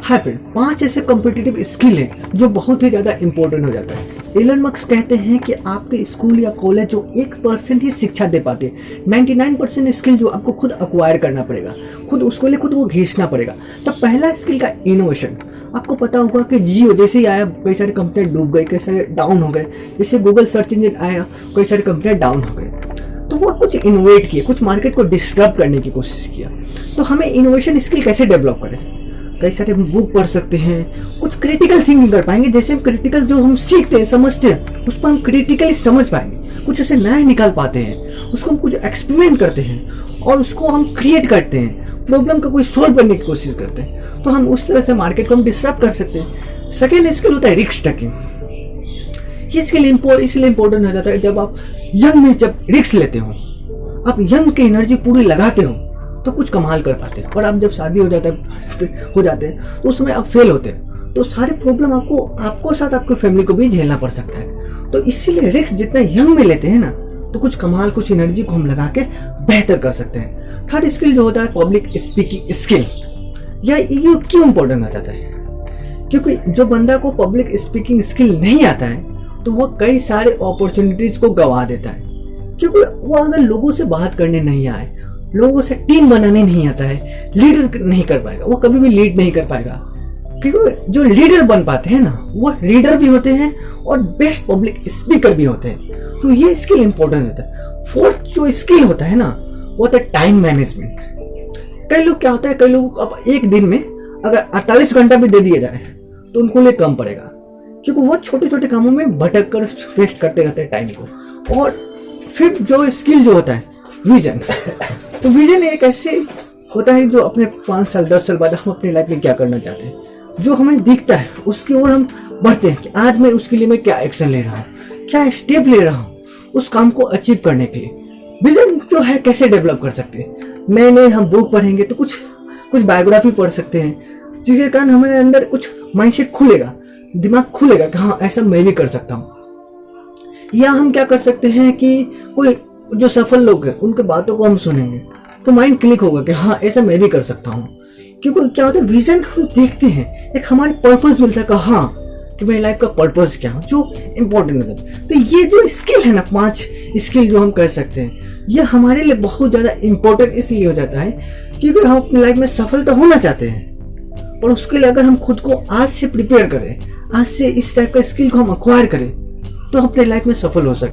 हाँ फ्रेंड, 5 ऐसे competitive skill हैं जो बहुत ही ज़्यादा इंपॉर्टेंट हो जाता है। एलन मस्क कहते हैं कि आपके स्कूल या कॉलेज जो 1% ही शिक्षा दे पाते हैं, 99% स्किल जो आपको खुद अक्वायर करना पड़ेगा, खुद उसके लिए खुद वो घिसना पड़ेगा। तो पहला स्किल का इनोवेशन। आपको पता होगा कि जियो जैसे ही आया कई सारी कंपनियां डूब गई, कई सारे डाउन हो गए। जैसे गूगल सर्च इंजन आया कई सारी कंपनियां डाउन हो गए। तो वो कुछ इनोवेट किए, कुछ मार्केट को डिस्टर्ब करने की कोशिश किया। तो हमें इनोवेशन स्किल कैसे डेवलप करें? कई सारे हम बुक पढ़ सकते हैं, कुछ क्रिटिकल थिंकिंग कर पाएंगे। जैसे हम क्रिटिकल जो हम सीखते हैं, समझते हैं, उस पर हम क्रिटिकली समझ पाएंगे, कुछ उसे नया निकाल पाते हैं, उसको हम कुछ एक्सपेरिमेंट करते हैं और उसको हम क्रिएट करते हैं, प्रॉब्लम का कोई सोल्व करने की कोशिश करते हैं। तो हम उस तरह से मार्केट को हम डिस्टर्ब कर सकते हैं। सेकेंड स्किल होता है रिस्क टेकिंग। ये स्किल इसलिए इंपॉर्टेंट हो जाता है जब आप यंग में जब रिस्क लेते हो, आप यंग की एनर्जी पूरी लगाते हो तो कुछ कमाल कर पाते हैं। और आप जब शादी हो जाते हैं तो उस समय आप फेल होते हैं, तो सारे प्रॉब्लम आपको साथ आपकी फैमिली को भी झेलना पड़ सकता है। तो इसीलिए रिस्क जितना यंग में लेते हैं ना, तो कुछ कमाल, कुछ एनर्जी को हम लगा के बेहतर कर सकते हैं। थर्ड स्किल जो होता है पब्लिक स्पीकिंग स्किल। ये क्यों इंपॉर्टेंट हो जाता है? क्योंकि जो बंदा को पब्लिक स्पीकिंग स्किल नहीं आता है तो वो कई सारे अपॉर्चुनिटीज को गवा देता है। क्योंकि वो अगर लोगों से बात करने नहीं आए, लोगों से टीम बनाने नहीं आता है, लीडर नहीं कर पाएगा, वो कभी भी लीड नहीं कर पाएगा। क्योंकि जो लीडर बन पाते हैं ना, वो लीडर भी होते हैं और बेस्ट पब्लिक स्पीकर भी होते हैं। तो ये स्किल इंपॉर्टेंट होता है। फोर्थ जो स्किल होता है ना, वो होता है टाइम मैनेजमेंट। कई लोग क्या होता है, कई लोग अब एक दिन में अगर 48 घंटा भी दे दिया जाए तो उनको लिए कम पड़ेगा, क्योंकि वो छोटे छोटे कामों में भटक कर वेस्ट करते रहते हैं टाइम को। और फिर जो स्किल जो होता है विजन। तो विजन एक ऐसे होता है जो अपने 5 साल 10 साल बाद हम अपनी लाइफ में क्या करना चाहते हैं, जो हमें दिखता है उसकी ओर हम बढ़ते हैं कि आज मैं उसके लिए मैं क्या एक्शन ले रहा हूँ, क्या स्टेप ले रहा हूँ उस काम को अचीव करने के लिए। विजन जो है कैसे डेवलप कर सकते हैं? हम बुक पढ़ेंगे तो कुछ बायोग्राफी पढ़ सकते हैं, जिसके कारण हमारे अंदर कुछ माइंडसेट खुलेगा, दिमाग खुलेगा कि हाँ ऐसा मैं भी कर सकता हूँ। या हम क्या कर सकते हैं कि कोई जो सफल लोग हैं उनके बातों को हम सुनेंगे तो माइंड क्लिक होगा कि हाँ ऐसा मैं भी कर सकता हूँ। क्योंकि क्या होता है, विजन हम देखते हैं, एक हमारे पर्पस मिलता है कि हाँ कि मेरी लाइफ का पर्पस क्या है, जो इम्पोर्टेंट होता है। तो ये जो स्किल है ना, 5 स्किल जो हम कर सकते हैं, ये हमारे लिए बहुत ज्यादा इम्पोर्टेंट इसलिए हो जाता है क्योंकि हम अपनी लाइफ में सफल तो होना चाहते हैं, और उसके लिए अगर हम खुद को आज से प्रिपेयर करें, आज से इस टाइप का स्किल को हम अक्वायर करें, तो अपने लाइफ में सफल हो सकते हैं।